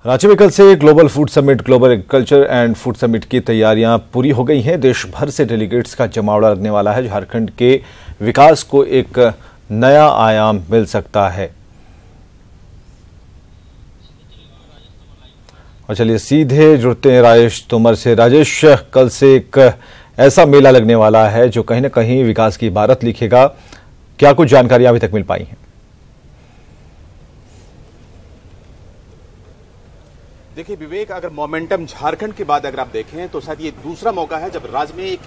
रांची में कल से global food summit, global agriculture and food summit की तैयारियां पूरी हो गई हैं। देश भर से डेलीगेट्स का जमावड़ा लगने वाला है। झारखंड के विकास को एक नया आयाम मिल सकता है। और चलिए सीधे जुड़ते हैं राजेश तोमर से। राजेश, कल से एक ऐसा मेला लगने वाला है जो कहीं ना कहीं विकास की इबारत लिखेगा। क्या कुछ जानकारियां अभी तक मिल पाई हैं? देखिए विवेक, अगर मोमेंटम झारखंड के बाद अगर आप देखें तो शायद ये दूसरा मौका है जब राज्य में एक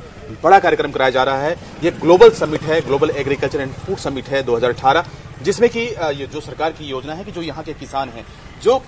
बड़ा कार्यक्रम कराया जा रहा है। ये ग्लोबल समिट है, global agriculture and food summit है 2018, जिसमें कि ये जो सरकार की योजना है कि जो यहाँ के किसान हैं, जो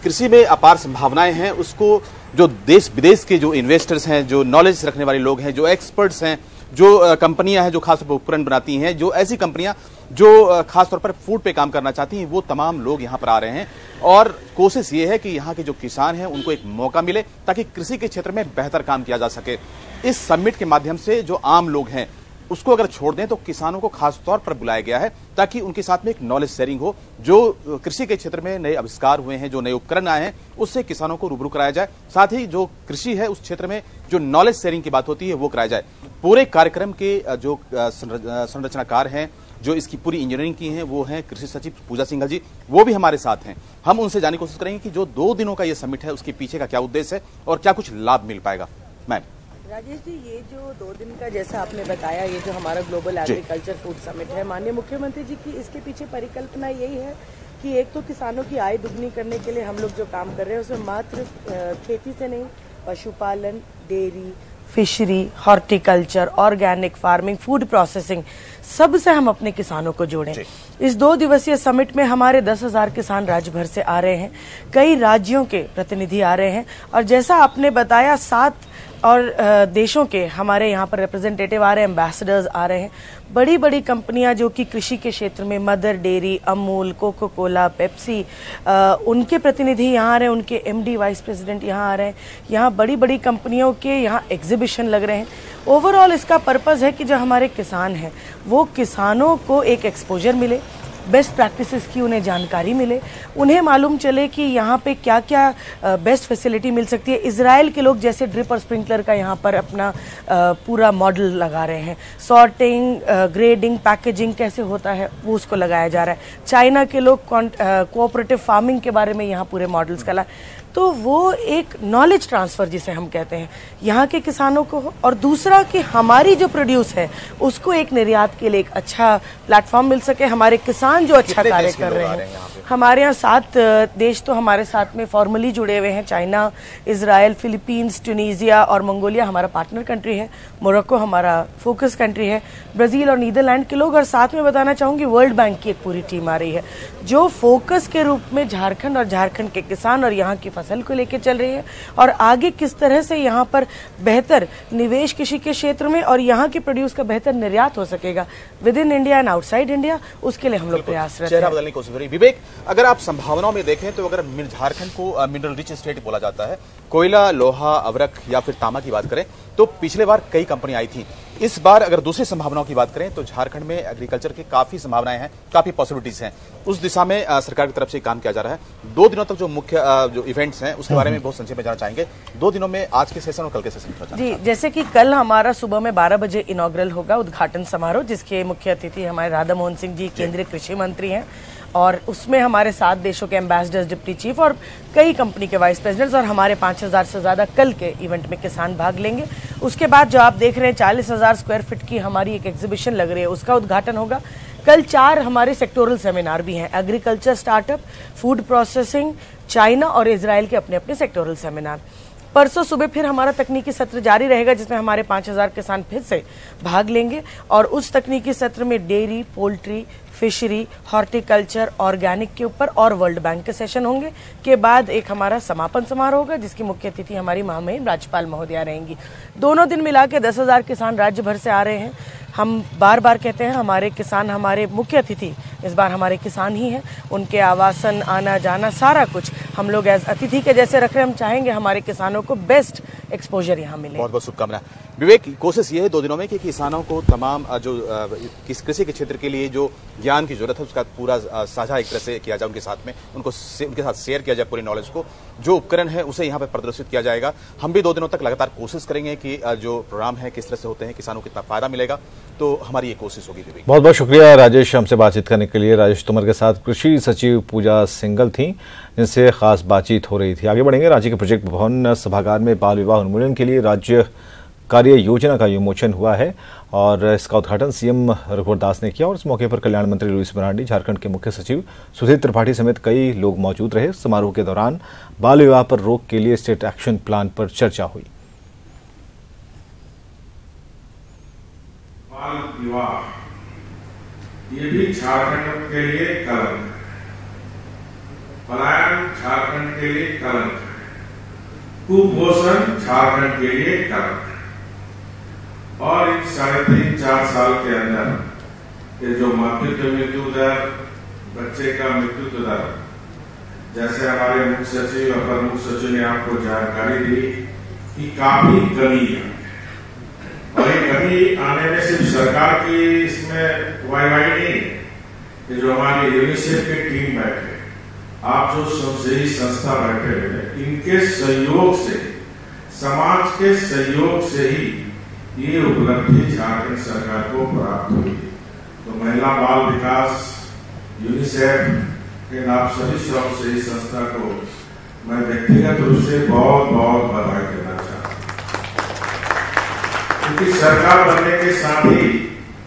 कृषि में अपार संभावनाएं हैं, उसको जो देश विदेश के जो इन्वेस्टर्स हैं, जो नॉलेज रखने वाले लोग हैं, जो एक्सपर्ट्स हैं, जो कंपनियां हैं जो खासतौर पर उपकरण बनाती हैं, जो ऐसी कंपनियां जो खासतौर पर फूड पे काम करना चाहती हैं, वो तमाम लोग यहां पर आ रहे हैं। और कोशिश ये है कि यहां के जो किसान हैं उनको एक मौका मिले ताकि कृषि के क्षेत्र में बेहतर काम किया जा सके। इस समिट के माध्यम से जो आम लोग हैं उसको अगर छोड़ दें तो किसानों को खास तौर पर बुलाया गया है ताकि उनके साथ में एक नॉलेज शेयरिंग हो। जो कृषि के क्षेत्र में नए आविष्कार हुए हैं, जो नए उपकरण आए हैं, उससे किसानों को रूबरू कराया जाए। साथ ही जो कृषि है उस क्षेत्र में जो नॉलेज शेयरिंग की बात होती है वो कराया जाए। पूरे कार्यक्रम के जो संरचनाकार हैं, जो इसकी पूरी इंजीनियरिंग की है, वो हैं कृषि सचिव पूजा सिंघल जी। वो भी हमारे साथ हैं। हम उनसे जानने की कोशिश करेंगे कि जो 2 दिनों का ये समिट है उसके पीछे का क्या उद्देश्य है और क्या कुछ लाभ मिल पाएगा। मैम राजेश जी, ये जो 2 दिन का जैसा आपने बताया, ये जो हमारा ग्लोबल एग्रीकल्चर फूड समिट है, माननीय मुख्यमंत्री जी की इसके पीछे परिकल्पना यही है कि एक तो किसानों की आय दुगनी करने के लिए हम लोग जो काम कर रहे हैं उसमें मात्र खेती से नहीं, पशुपालन, dairy, fishery, horticulture, organic farming, food processing, सब से हम अपने किसानों को जोड़ें। इस 2 दिवसीय समिट में हमारे 10,000 किसान राज्य भर से आ रहे हैं। कई राज्यों के प्रतिनिधि आ रहे हैं और जैसा आपने बताया 7 और देशों के हमारे यहाँ पर रिप्रेजेंटेटिव आ रहे हैं, एम्बेसडर्स आ रहे हैं। बड़ी बड़ी कंपनियां जो कि कृषि के क्षेत्र में, Mother Dairy, Amul, Coca Cola, Pepsi, उनके प्रतिनिधि यहाँ आ रहे हैं, उनके एमडी, वाइस प्रेसिडेंट यहाँ आ रहे हैं। यहाँ बड़ी बड़ी कंपनियों के यहाँ एग्जीबिशन लग रहे हैं। ओवरऑल इसका पर्पस है कि जो हमारे किसान हैं वो किसानों को एक एक्सपोजर मिले, बेस्ट प्रैक्टिसेस की उन्हें जानकारी मिले, उन्हें मालूम चले कि यहाँ पे क्या क्या बेस्ट फैसिलिटी मिल सकती है। इजराइल के लोग जैसे ड्रिप और स्प्रिंकलर का यहाँ पर अपना पूरा मॉडल लगा रहे हैं। सॉर्टिंग, ग्रेडिंग, पैकेजिंग कैसे होता है वो उसको लगाया जा रहा है। चाइना के लोग कोऑपरेटिव फार्मिंग के बारे में यहाँ पूरे मॉडल्स का तो वो एक नॉलेज ट्रांसफर जिसे हम कहते हैं यहाँ के किसानों को हो, और दूसरा कि हमारी जो प्रोड्यूस है उसको एक निर्यात के लिए एक अच्छा प्लेटफॉर्म मिल सके। हमारे किसान जो अच्छा कार्य कर रहे हैं, हमारे यहाँ 7 देश तो हमारे साथ में फॉर्मली जुड़े हुए हैं। चाइना, इजराइल, फिलीपींस, ट्यूनीजिया और मंगोलिया हमारा पार्टनर कंट्री है। मोरक्को हमारा फोकस कंट्री है। ब्राजील और नीदरलैंड के लोग, और साथ में बताना चाहूंगी वर्ल्ड बैंक की एक पूरी टीम आ रही है जो फोकस के रूप में झारखंड और झारखंड के किसान और यहाँ की फसल को लेकर चल रही है और आगे किस तरह से यहाँ पर बेहतर निवेश कृषि के क्षेत्र में और यहाँ के प्रोड्यूस का बेहतर निर्यात हो सकेगा with in India and outside India, उसके लिए हम लोग प्रयासरत हैं। चेहरा बदलने की कोशिश करें। विवेक, अगर आप संभावनाओं में देखें तो अगर झारखंड को मिनरल रिच स्टेट बोला जाता है, कोयला, लोहा, अवरक या फिर तांबा की बात करें तो पिछले बार कई कंपनी आई थी। इस बार अगर दूसरी संभावनाओं की बात करें तो झारखंड में एग्रीकल्चर की काफी संभावनाएं हैं, काफी पॉसिबिलिटीज हैं। उस दिशा में सरकार की तरफ से काम किया जा रहा है। 2 दिनों तक जो मुख्य जो इवेंट्स हैं उसके बारे में बहुत संक्षेप में जानना चाहेंगे। 2 दिनों में आज के सेशन और कल के सेशन जी, जैसे कि कल हमारा सुबह में 12 बजे इनॉग्रल होगा उद्घाटन समारोह, जिसके मुख्य अतिथि हमारे राधा मोहन सिंह जी केंद्रीय कृषि मंत्री हैं और उसमें हमारे 7 देशों के एम्बेसडर्स, डिप्टी चीफ और कई कंपनी के वाइस प्रेसिडेंट्स और हमारे 5,000 से ज्यादा कल के इवेंट में किसान भाग लेंगे। उसके बाद जो आप देख रहे हैं 40,000 स्क्वायर फीट की हमारी एक एग्जीबिशन लग रही है, उसका उद्घाटन होगा। कल 4 हमारे सेक्टोरल सेमिनार भी हैं, agriculture startup, food processing, China और इजराइल के अपने अपने सेक्टोरल सेमिनार। परसों सुबह फिर हमारा तकनीकी सत्र जारी रहेगा जिसमें हमारे 5,000 किसान फिर से भाग लेंगे और उस तकनीकी सत्र में dairy, poultry, fishery, horticulture, organic के ऊपर और वर्ल्ड बैंक के सेशन होंगे। के बाद एक हमारा समापन समारोह होगा जिसकी मुख्य अतिथि हमारी महामहिम राज्यपाल महोदया रहेंगी। दोनों दिन मिला के 10,000 किसान राज्य भर से आ रहे हैं। हम बार बार कहते हैं हमारे किसान, हमारे मुख्य अतिथि इस बार हमारे किसान ही हैं। उनके आवासन, आना जाना, सारा कुछ हम लोग एज अतिथि के जैसे रख रहे हैं। हम चाहेंगे हमारे किसानों को बेस्ट एक्सपोजर यहाँ मिले। बहुत बहुत शुभकामनाएं। विवेक, कोशिश ये है 2 दिनों में कि किसानों को तमाम जो कृषि के क्षेत्र के लिए जो ज्ञान की जरूरत है उसका पूरा साझा एक तरह से किया जाए उनके साथ में, उनके साथ शेयर किया जाए पूरी नॉलेज को। जो उपकरण है उसे यहाँ पे प्रदर्शित किया जाएगा। हम भी 2 दिनों तक लगातार कोशिश करेंगे कि जो प्रोग्राम है किस तरह से होते हैं, किसानों को कितना फायदा मिलेगा, तो हमारी ये कोशिश होगी। विवेक, बहुत बहुत शुक्रिया राजेश, हमसे बातचीत करने के लिए। राजेश तोमर के साथ कृषि सचिव पूजा सिंघल थी, जिनसे खास बातचीत हो रही थी। आगे बढ़ेंगे। रांची के प्रोजेक्ट भवन सभागार में बाल विवाह उन्मूलन के लिए राज्य कार्य योजना का विमोचन हुआ है और इसका उद्घाटन सीएम रघुवर दास ने किया और इस मौके पर कल्याण मंत्री लुईस मरांडी, झारखंड के मुख्य सचिव सुधीर त्रिपाठी समेत कई लोग मौजूद रहे। समारोह के दौरान बाल विवाह पर रोक के लिए स्टेट एक्शन प्लान पर चर्चा हुई। बाल विवाह ये भी झारखंड के लिए कलंक है, पलायन झारखंड के लिए कलंक है, कुपोषण झारखंड के लिए कलंक है। और इन 3.5-4 साल के अंदर ये जो मृत्यु दर, बच्चे का मृत्यु दर, जैसे हमारे मुख्य सचिव, अपर मुख्य सचिव ने आपको जानकारी दी कि काफी कमी है। और ये कमी आने में सिर्फ सरकार की इसमें वाई नहीं है, ये जो हमारी यूनिसेफ की टीम बैठे, आप जो स्वयंसेवी संस्था बैठे हुए, इनके सहयोग से, समाज के सहयोग से ही ये उपलब्धि झारखंड सरकार को प्राप्त हुई। तो महिला बाल विकास, यूनिसेफ के नाम सभी स्वयंसेवी संस्था को मैं व्यक्तिगत रूप से बहुत बहुत बधाई देना चाहता हूं, क्योंकि सरकार बनने के साथ ही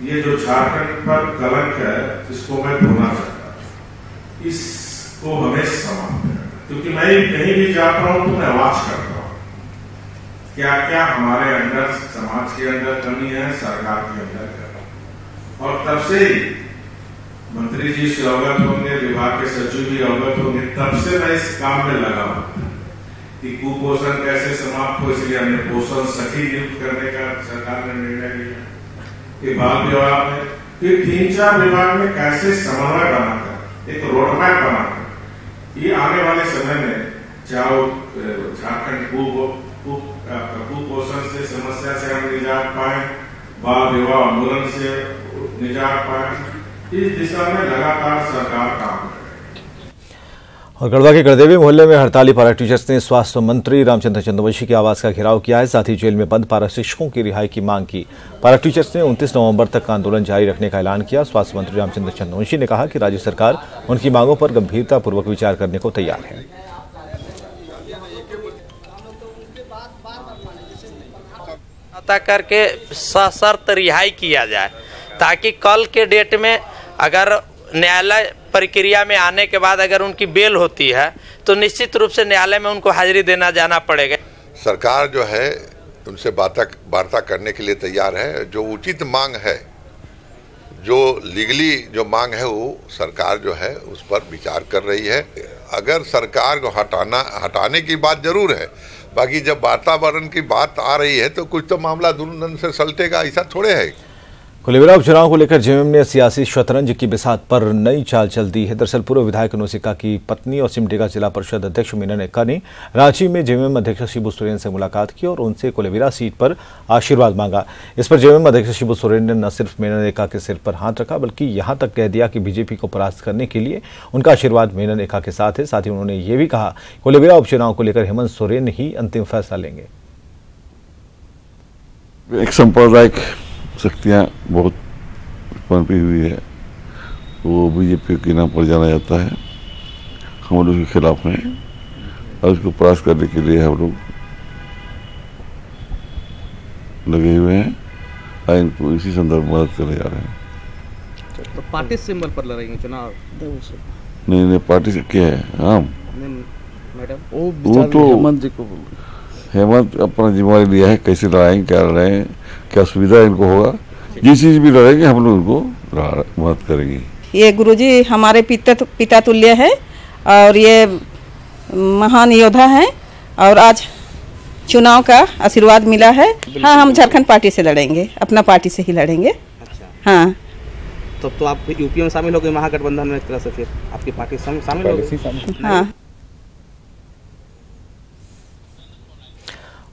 ये जो झारखंड पर कलंक है इसको मैं धोना चाहता हूं, इसको हमें समाप्त करना। क्योंकि मैं कहीं भी जाता हूं तो मैं आवाज करता हूं क्या क्या हमारे अंदर, समाज के अंदर कमी है, सरकार के अंदर कमी। और तब से ही मंत्री जी से अवगत होंगे, विभाग के सचिव भी अवगत होंगे, तब से मैं इस काम में लगा हूं कि कुपोषण कैसे समाप्त हो। इसलिए हमने पोषण सखी नियुक्त करने का सरकार ने निर्णय लिया कि बाल विवाह में फिर 3-4 विभाग में कैसे समन्वय बनाकर एक रोडमैप बनाकर ये आने वाले समय में चाहे झारखंड कुपोषण से समस्या से हम निजात पाए, बाल विवाह उन्मूलन से निजात पाए, इस दिशा में लगातार सरकार काम कर रही है। और गढ़वा के गढ़देवी मोहल्ले में हड़ताली पारा टीचर्स ने स्वास्थ्य मंत्री रामचंद्र चंद्रवंशी के आवास का घेराव किया है। साथ ही जेल में बंद पारा शिक्षकों की रिहाई की मांग की। पारा टीचर्स ने 29 नवंबर तक आंदोलन जारी रखने का ऐलान किया। स्वास्थ्य मंत्री रामचंद्र चंद्रवंशी ने कहा कि राज्य सरकार उनकी मांगों पर गंभीरतापूर्वक विचार करने को तैयार है। करके सशर्त रिहाई किया जाए, ताकि कल के डेट में अगर न्यायालय प्रक्रिया में आने के बाद अगर उनकी बेल होती है तो निश्चित रूप से न्यायालय में उनको हाजिरी देना जाना पड़ेगा। सरकार जो है उनसे वार्ता करने के लिए तैयार है। जो उचित मांग है, जो लीगली जो मांग है, वो सरकार जो है उस पर विचार कर रही है। अगर सरकार को हटाने की बात जरूर है, बाकी जब वातावरण की बात आ रही है तो कुछ तो मामला दुल्हन से सलटेगा, ऐसा थोड़े है। कोलेबिरा उपचुनाव को लेकर जेएमएम ने सियासी शतरंज की बिसात पर नई चाल चल दी है। दरअसल पूर्व विधायक नौसिका की पत्नी और सिमडेगा जिला परिषद अध्यक्ष मीनन एक्का ने रांची में जेएमएम अध्यक्ष शिबू सोरेन से मुलाकात की और उनसे कोलेबिरा सीट पर आशीर्वाद मांगा। इस पर जेएमएम अध्यक्ष शिबू सोरेन ने न सिर्फ मीनन एक्का के सिर पर हाथ रखा, बल्कि यहां तक कह दिया कि बीजेपी को परास्त करने के लिए उनका आशीर्वाद मीनन एक्का के साथ है। साथ ही उन्होंने ये भी कहा कोलेबिरा उपचुनाव को लेकर हेमंत सोरेन ही अंतिम फैसला लेंगे। एक सांप्रदायिक शक्तियां बहुत पनपी हुई है, वो बीजेपी के नाम पर जाना जाता है। हम लोग के खिलाफ हैं और उसको परास्त करने के लिए हम लोग लगे हुए हैं और इनको इसी संदर्भ में मदद करने जा रहे हैं। तो पार्टी सिंबल पर लड़ेंगे चुनाव? नहीं, पार्टी से क्या है? हम मैडम वो तो हेमंत जी को, हेमंत अपना जिम्मेवारी लिया है, कैसे लड़ाएंगे, क्या लड़ाएंगे, क्या सुविधा इनको होगा, जिस चीज भी लड़ेंगे हम लोग उनको मदद करेंगे। ये गुरुजी हमारे पिता तुल्य है और ये महान योद्धा हैं और आज चुनाव का आशीर्वाद मिला है। हाँ, हम झारखंड पार्टी से लड़ेंगे, अपना पार्टी से ही लड़ेंगे। अच्छा। हाँ, तो आप यूपी में शामिल हो गए महागठबंधन में, इस तरह से फिर आपकी पार्टी शामिल हो गई। हाँ।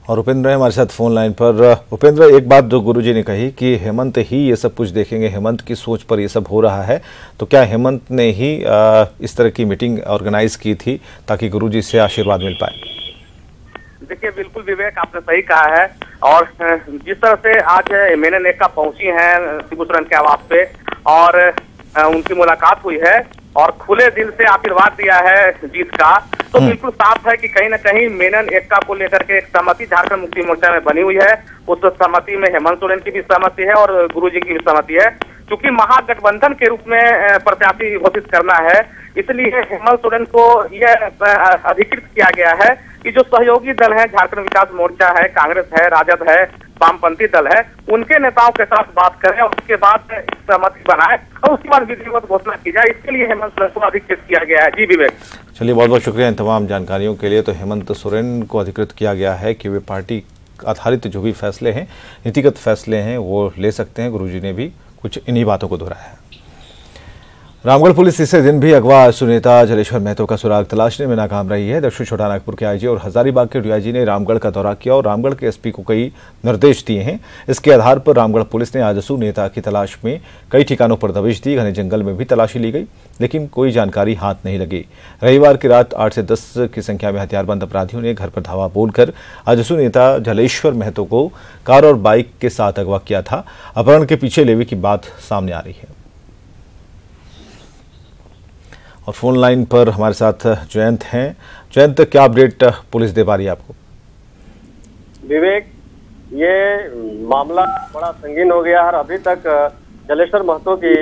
और उपेंद्र है हमारे साथ फोन लाइन पर। उपेंद्र, एक बात जो गुरुजी ने कही कि हेमंत ही ये सब कुछ देखेंगे, हेमंत की सोच पर ये सब हो रहा है, तो क्या हेमंत ने ही इस तरह की मीटिंग ऑर्गेनाइज की थी ताकि गुरुजी से आशीर्वाद मिल पाए? देखिए, बिल्कुल विवेक, आपने सही कहा है। और जिस तरह से आज मेनन एक्का पहुंची हैं शिबू सोरेन के आवास पे और उनकी मुलाकात हुई है और खुले दिल से आशीर्वाद दिया है जीत का, तो बिल्कुल साफ है कि कहीं न कहीं मेनन एक्का को लेकर के एक सहमति झारखंड मुक्ति मोर्चा में बनी हुई है। उस सहमति में हेमंत सोरेन की भी सहमति है और गुरुजी की भी सहमति है। क्योंकि महागठबंधन के रूप में प्रत्याशी घोषित करना है, इसलिए हेमंत सोरेन को यह अधिकृत किया गया है कि जो सहयोगी दल है, झारखंड विकास मोर्चा है, कांग्रेस है, राजद है, वामपंथी दल है, उनके नेताओं के साथ बात करें और उसके बाद सहमति बनाए और उसके बाद विधिवत घोषणा की जाए। इसके लिए हेमंत सोरेन को अधिकृत किया गया है। जी विवेक। चलिए, बहुत बहुत शुक्रिया इन तमाम जानकारियों के लिए। तो हेमंत सोरेन को अधिकृत किया गया है कि वे पार्टी आधारित जो भी फैसले हैं, नीतिगत फैसले हैं, वो ले सकते हैं। गुरुजी ने भी कुछ इन्हीं बातों को दोहराया है। रामगढ़ पुलिस तीसरे दिन भी अगवा आजसू नेता जलेश्वर महतो का सुराग तलाशने में नाकाम रही है। दक्षिण छोटानागपुर के आईजी और हजारीबाग के डीआईजी ने रामगढ़ का दौरा किया और रामगढ़ के एसपी को कई निर्देश दिए हैं। इसके आधार पर रामगढ़ पुलिस ने आजसू नेता की तलाश में कई ठिकानों पर दबिश दी। घने जंगल में भी तलाशी ली गई, लेकिन कोई जानकारी हाथ नहीं लगी। रविवार की रात 8 से 10 की संख्या में हथियारबंद अपराधियों ने घर पर धावा बोलकर आजसू नेता जलेश्वर महतो को कार और बाइक के साथ अगवा किया था। अपहरण के पीछे लेवी की बात सामने आ रही है। और फोन लाइन पर हमारे साथ जयंत हैं। जयंत, क्या अपडेट पुलिस दे पा रही है आपको? विवेक, ये मामला बड़ा संगीन हो गया है। अभी तक जलेश्वर महतो की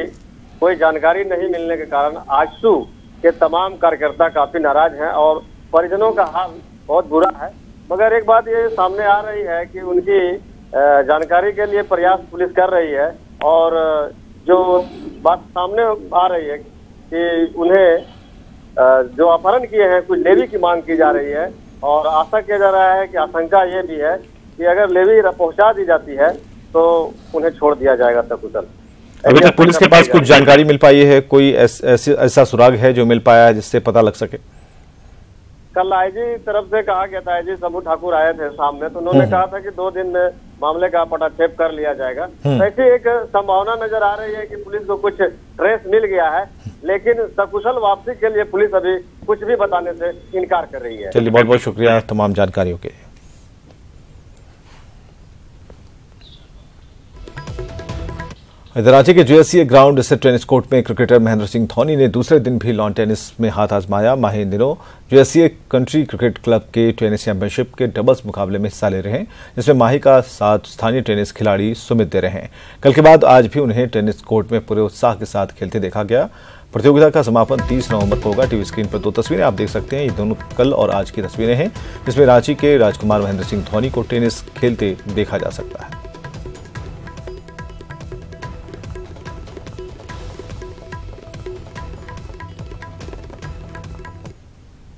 कोई जानकारी नहीं मिलने के कारण आजसू के तमाम कार्यकर्ता काफी नाराज हैं और परिजनों का हाल बहुत बुरा है। मगर एक बात ये सामने आ रही है कि उनकी जानकारी के लिए प्रयास पुलिस कर रही है और जो बात सामने आ रही है कि उन्हें जो अपहरण किए हैं कुछ लेवी की मांग की जा रही है और आशा किया जा रहा है कि आशंका ये भी है कि अगर लेवी पहुंचा दी जाती है तो उन्हें छोड़ दिया जाएगा सकुशल। अभी तक पुलिस के पास कुछ जानकारी मिल पाई है? कोई ऐसा सुराग है जो मिल पाया है जिससे पता लग सके? कल आईजी तरफ से कहा गया था, आईजी समू ठाकुर आए थे सामने, तो उन्होंने कहा था कि 2 दिन में मामले का पटाक्षेप कर लिया जाएगा। ऐसी एक संभावना नजर आ रही है कि पुलिस को कुछ ट्रेस मिल गया है, लेकिन सकुशल वापसी के लिए पुलिस अभी कुछ भी बताने से इनकार कर रही है। चलिए, बहुत बहुत शुक्रिया तमाम जानकारियों के लिए। रांची के जेएससीए ग्राउंड स्थित टेनिस कोर्ट में क्रिकेटर महेंद्र सिंह धोनी ने दूसरे दिन भी लॉन टेनिस में हाथ आजमाया। माही इन दिनों जेएससीए कंट्री क्रिकेट क्लब के टेनिस चैंपियनशिप के डबल्स मुकाबले में हिस्सा ले रहे हैं, जिसमें माही का साथ स्थानीय टेनिस खिलाड़ी सुमित दे रहे हैं। कल के बाद आज भी उन्हें टेनिस कोर्ट में पूरे उत्साह के साथ खेलते देखा गया। प्रतियोगिता का समापन 30 नवंबर को होगा। टीवी स्क्रीन पर 2 तस्वीरें आप देख सकते हैं। ये दोनों कल और आज की तस्वीरें हैं, जिसमें रांची के राजकुमार महेंद्र सिंह धोनी को टेनिस खेलते देखा जा सकता है।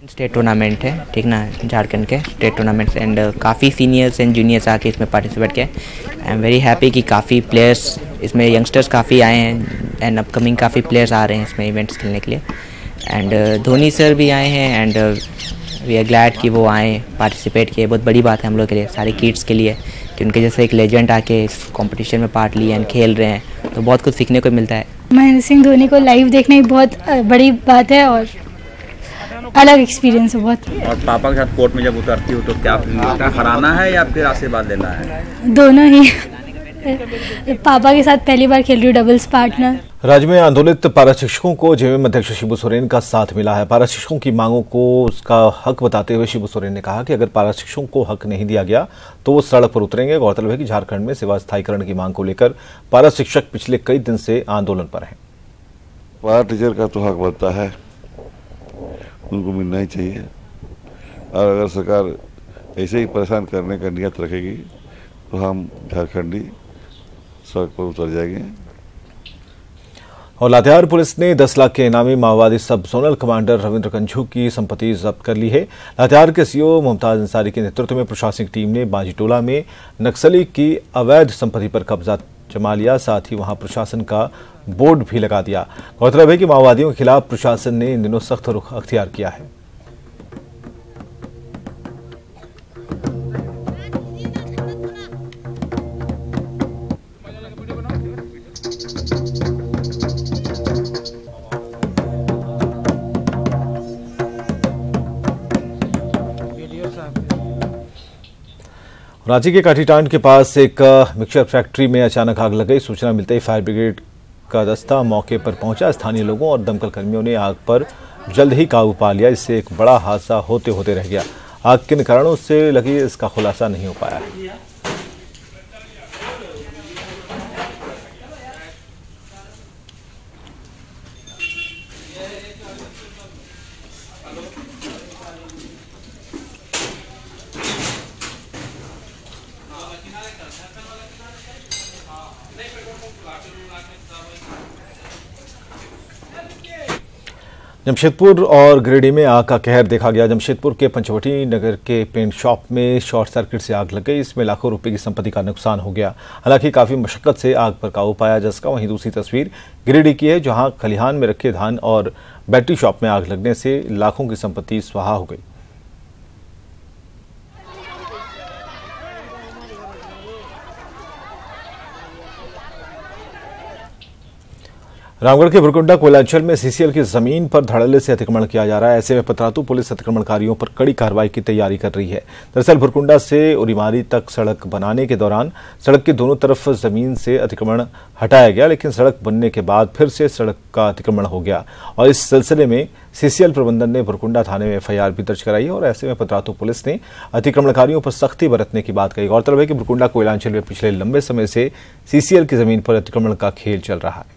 स्टेट टूर्नामेंट है, ठीक ना, झारखंड के स्टेट टूर्नामेंट्स एंड काफ़ी सीनियर्स एंड जूनियर्स आके इसमें पार्टिसिपेट किए। आई एम वेरी हैप्पी कि काफ़ी प्लेयर्स इसमें, यंगस्टर्स काफ़ी आए हैं एंड अपकमिंग काफ़ी प्लेयर्स आ रहे हैं इसमें इवेंट्स खेलने के लिए। एंड धोनी सर भी आए हैं एंड वी आर ग्लैड कि वो आए, पार्टिसिपेट किए। बहुत बड़ी बात है हम लोग के लिए, सारे किड्स के लिए, कि उनके जैसे एक लेजेंड आके इस कॉम्पिटिशन में पार्ट लिए एंड खेल रहे हैं, तो बहुत कुछ सीखने को मिलता है। महेंद्र सिंह धोनी को लाइव देखना ही बहुत बड़ी बात है और अलग एक्सपीरियंस है बहुत। और पापा के साथ कोर्ट में जब उतरती हो तो क्या फील होता है? हराना है या फिर आशीर्वाद लेना है? दोनों ही। पापा के साथ पहली बार खेल रही हूँ डबल्स पार्टनर। राज्य में आंदोलित पारा शिक्षकों को जेएमएम अध्यक्ष शिबू सोरेन का साथ मिला है। पारा शिक्षकों की मांगों को उसका हक बताते हुए शिबू सोरेन ने कहा कि अगर पारा शिक्षकों को हक नहीं दिया गया तो वो सड़क पर उतरेंगे। गौरतलब है कि झारखंड में सेवा स्थायीकरण की मांग को लेकर पारा शिक्षक पिछले कई दिन से आंदोलन पर हैं। पारा टीचर का तो हक बनता है, उनको मिलना ही चाहिए। और अगर सरकार ऐसे ही परेशान करने का नियत रखेगी तो हम झारखंडी सड़क पर उतर जाएंगे। और लातेहार पुलिस ने 10 लाख के इनामी माओवादी सब जोनल कमांडर रविंद्र कंझू की संपत्ति जब्त कर ली है। लातेहार के सीओ मुमताज अंसारी के नेतृत्व में प्रशासनिक टीम ने बांजीटोला में नक्सली की अवैध संपत्ति पर कब्जा जमा लिया, साथ ही वहां प्रशासन का बोर्ड भी लगा दिया। गौरतलब है कि माओवादियों के खिलाफ प्रशासन ने इन दिनों सख्त रुख अख्तियार किया है। रांची के काठीटांड के पास एक मिक्सचर फैक्ट्री में अचानक आग लग गई। सूचना मिलते ही फायर ब्रिगेड का दस्ता मौके पर पहुंचा। स्थानीय लोगों और दमकल कर्मियों ने आग पर जल्द ही काबू पा लिया। इससे एक बड़ा हादसा होते होते रह गया। आग किन कारणों से लगी इसका खुलासा नहीं हो पाया। जमशेदपुर और गिरिडीह में आग का कहर देखा गया। जमशेदपुर के पंचवटी नगर के पेंट शॉप में शॉर्ट सर्किट से आग लग गई। इसमें लाखों रुपए की संपत्ति का नुकसान हो गया। हालांकि काफी मशक्कत से आग पर काबू पाया जा सका। वहीं दूसरी तस्वीर गिरिडीह की है, जहां खलिहान में रखे धान और बैटरी शॉप में आग लगने से लाखों की संपत्ति स्वाहा हो गई। रामगढ़ के भुरकुंडा कोयलांचल में सीसीएल की जमीन पर धड़ल्ले से अतिक्रमण किया जा रहा है। ऐसे में पतरातू पुलिस अतिक्रमणकारियों पर कड़ी कार्रवाई की तैयारी कर रही है। दरअसल भुरकुंडा से उरीमारी तक सड़क बनाने के दौरान सड़क की दोनों तरफ जमीन से अतिक्रमण हटाया गया, लेकिन सड़क बनने के बाद फिर से सड़क का अतिक्रमण हो गया और इस सिलसिले में सीसीएल प्रबंधन ने भुरकुंडा थाने में एफआईआर भी दर्ज कराई है। और ऐसे में पतरातू पुलिस ने अतिक्रमणकारियों पर सख्ती बरतने की बात कही। गौरतलब है कि भुरकुंडा कोयलांचल में पिछले लंबे समय से सीसीएल की जमीन पर अतिक्रमण का खेल चल रहा है।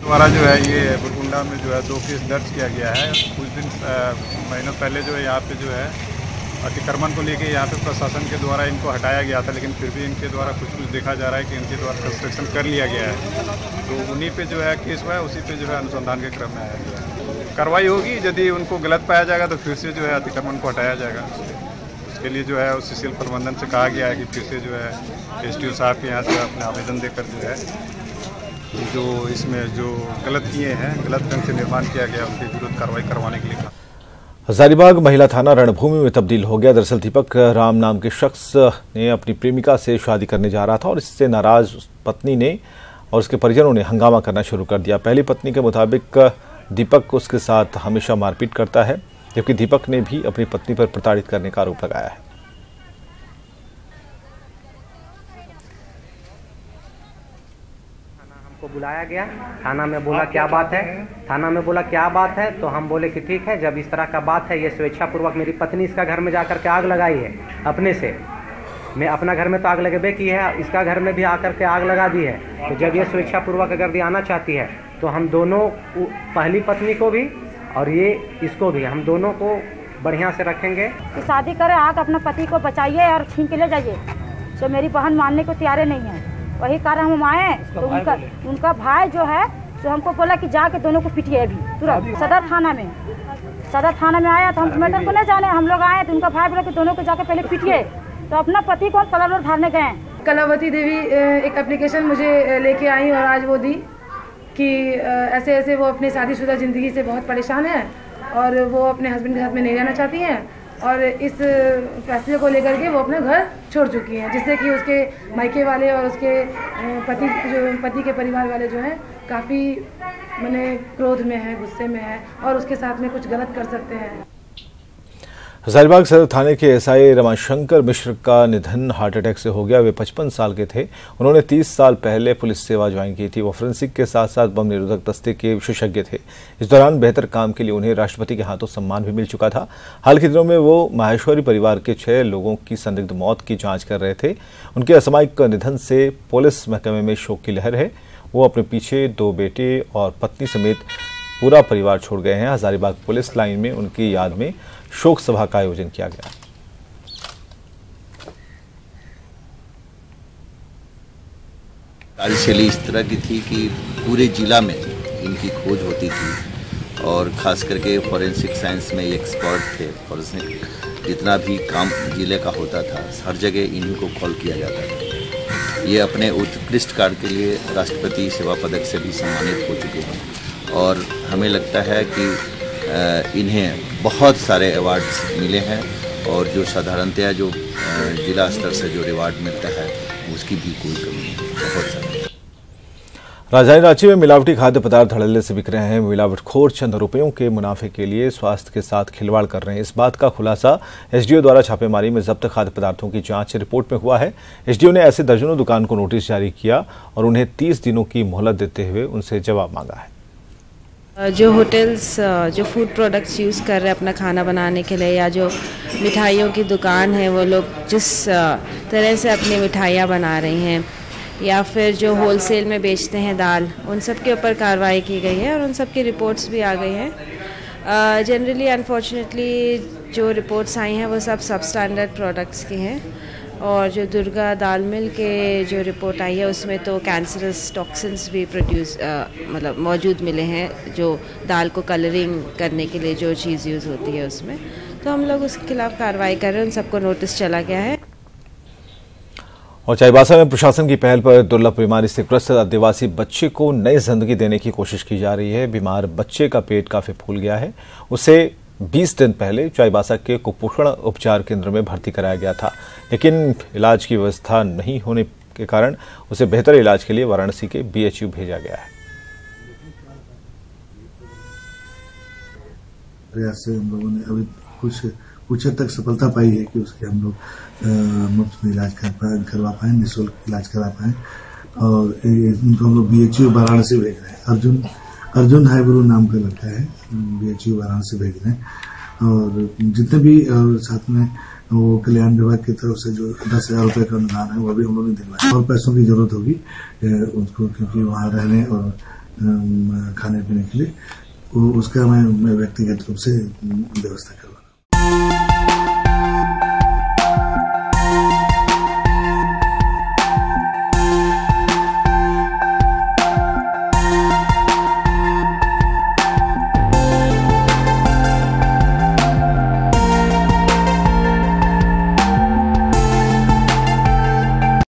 द्वारा जो है ये भुरकुंडा में जो है 2 केस दर्ज किया गया है। कुछ दिन महीनों पहले जो है यहाँ पे जो है अतिक्रमण को लेके यहाँ पे प्रशासन के द्वारा इनको हटाया गया था, लेकिन फिर भी इनके द्वारा कुछ देखा जा रहा है कि इनके द्वारा कंस्ट्रक्शन कर लिया गया है। तो उन्हीं पे जो है केस हुआ है, उसी पे जो है अनुसंधान के क्रम में आया गया है। कार्रवाई होगी, यदि उनको गलत पाया जाएगा तो फिर से जो है अतिक्रमण को हटाया जाएगा। उसके लिए जो है सीसीएल प्रबंधन से कहा गया है कि फिर से जो है एसडीओ साहब के यहाँ से अपने आवेदन देकर जो है जो इसमें जो गलत किए हैं, गलत ढंग से निर्माण किया गया, उनके विरुद्ध कार्रवाई करवाने के लिए कहा। हजारीबाग महिला थाना रणभूमि में तब्दील हो गया। दरअसल दीपक राम नाम के शख्स ने अपनी प्रेमिका से शादी करने जा रहा था और इससे नाराज पत्नी ने और उसके परिजनों ने हंगामा करना शुरू कर दिया। पहली पत्नी के मुताबिक दीपक उसके साथ हमेशा मारपीट करता है, जबकि दीपक ने भी अपनी पत्नी पर प्रताड़ित करने का आरोप लगाया है। को बुलाया गया, थाना में बोला क्या बात है, थाना में बोला क्या बात है, तो हम बोले कि ठीक है, जब इस तरह का बात है, ये स्वेच्छापूर्वक मेरी पत्नी इसका घर में जाकर के आग लगाई है अपने से। मैं अपना घर में तो आग लगेबे की है, इसका घर में भी आकर के आग लगा दी है। तो जब ये स्वेच्छापूर्वक अगर भी आना चाहती है तो हम दोनों, पहली पत्नी को भी और ये इसको भी, हम दोनों को बढ़िया से रखेंगे। कि शादी करे, आग अपने पति को बचाइए और छीन के ले जाइए। तो मेरी बहन मानने को तैयार नहीं है, वही कारण हम आए। तो उनका भाई जो है तो हमको बोला कि जाके दोनों को पीटिए अभी तुरंत। सदर थाना में आया तो हम मैटर को नहीं जाने, हम लोग आए तो उनका भाई बोला कि दोनों को जाके पहले पीटिए। तो अपना पति को हम कलर धारने गए। कलावती देवी एक एप्लीकेशन मुझे लेके आई और आज वो दी कि ऐसे ऐसे वो अपने शादीशुदा ज़िंदगी से बहुत परेशान है और वो अपने हस्बैंड के साथ में नहीं रहना चाहती हैं और इस फैसले को लेकर के वो अपना घर छोड़ चुकी हैं, जिससे कि उसके मायके वाले और उसके पति के परिवार वाले जो हैं काफ़ी माने क्रोध में है, गुस्से में है और उसके साथ में कुछ गलत कर सकते हैं। हजारीबाग सदर थाने के एसआई रमाशंकर मिश्र का निधन हार्ट अटैक से हो गया। वे 55 साल के थे। उन्होंने 30 साल पहले पुलिस सेवा ज्वाइन की थी। वो फोरेंसिक के साथ साथ बम निरोधक दस्ते के विशेषज्ञ थे। इस दौरान बेहतर काम के लिए उन्हें राष्ट्रपति के हाथों सम्मान भी मिल चुका था। हाल के दिनों में वो माहेश्वरी परिवार के 6 लोगों की संदिग्ध मौत की जाँच कर रहे थे। उनके असामयिक निधन से पुलिस महकमे में शोक की लहर है। वो अपने पीछे 2 बेटे और पत्नी समेत पूरा परिवार छोड़ गए हैं। हजारीबाग पुलिस लाइन में उनकी याद में शोक सभा का आयोजन किया गया। कार्यशैली इस तरह की थी कि पूरे जिला में इनकी खोज होती थी और खास करके फॉरेंसिक साइंस में एक्सपर्ट थे। फॉरेंसिक जितना भी काम जिले का होता था हर जगह इन्हीं को कॉल किया जाता था। ये अपने उत्कृष्ट कार्य के लिए राष्ट्रपति सेवा पदक से भी सम्मानित हो चुके हैं और हमें लगता है कि इन्हें बहुत सारे अवार्ड्स मिले हैं और जो साधारणतया जो जिला स्तर से जो रिवार्ड मिलता है उसकी भी कोई कमी नहीं, बहुत सारे। राजधानी रांची में मिलावटी खाद्य पदार्थ धड़ल्ले से बिक रहे हैं। मिलावटखोर चंद रुपयों के मुनाफे के लिए स्वास्थ्य के साथ खिलवाड़ कर रहे हैं। इस बात का खुलासा एसडीओ द्वारा छापेमारी में जब्त खाद्य पदार्थों की जांच रिपोर्ट में हुआ है। एसडीओ ने ऐसे दर्जनों दुकान को नोटिस जारी किया और उन्हें 30 दिनों की मोहलत देते हुए उनसे जवाब मांगा है। जो होटल्स जो फूड प्रोडक्ट्स यूज़ कर रहे हैं अपना खाना बनाने के लिए, या जो मिठाइयों की दुकान है, वो लोग जिस तरह से अपनी मिठाइयाँ बना रही हैं, या फिर जो होलसेल में बेचते हैं दाल, उन सब के ऊपर कार्रवाई की गई है और उन सब की रिपोर्ट्स भी आ गई हैं। जनरली अनफॉर्चुनेटली जो रिपोर्ट्स आई हैं वो सब स्टैंडर्ड प्रोडक्ट्स की हैं, और जो दुर्गा दाल मिल के जो रिपोर्ट आई है उसमें तो कैंसरस टॉक्सिन्स भी मतलब मौजूद मिले हैं, जो दाल को कलरिंग करने के लिए जो चीज़ यूज़ होती है उसमें। तो हम लोग उसके खिलाफ कार्रवाई कर रहे हैं, उन सबको नोटिस चला गया है। और चाईबासा में प्रशासन की पहल पर दुर्लभ बीमारी से ग्रस्त आदिवासी बच्चे को नई जिंदगी देने की कोशिश की जा रही है। बीमार बच्चे का पेट काफी फूल गया है। उसे 20 दिन पहले चाईबासा के कुपोषण उपचार केंद्र में भर्ती कराया गया था, लेकिन इलाज की व्यवस्था नहीं होने के कारण उसे बेहतर इलाज के लिए वाराणसी के बीएचयू भेजा गया है। प्रयास से हम लोगों ने अभी कुछ हद तक सफलता पाई है कि उसके हम लोग मुफ्त में इलाज करवा पाए, निःशुल्क इलाज करा पाए, और इनको हम लोग बीएचयू वाराणसी भेज रहे हैं। अर्जुन हाईब्रू नाम का लड़का है, बीएचयू वाराणसी भेज रहे हैं। और जितने भी साथ में वो कल्याण विभाग की तरफ से जो 10,000 रुपये का अनुदान है वो भी हम लोगों ने दिलवाया। और पैसों की जरूरत होगी उसको, क्योंकि वहाँ रहने और खाने पीने के लिए उसका मैं व्यक्तिगत रूप से व्यवस्था करूँ।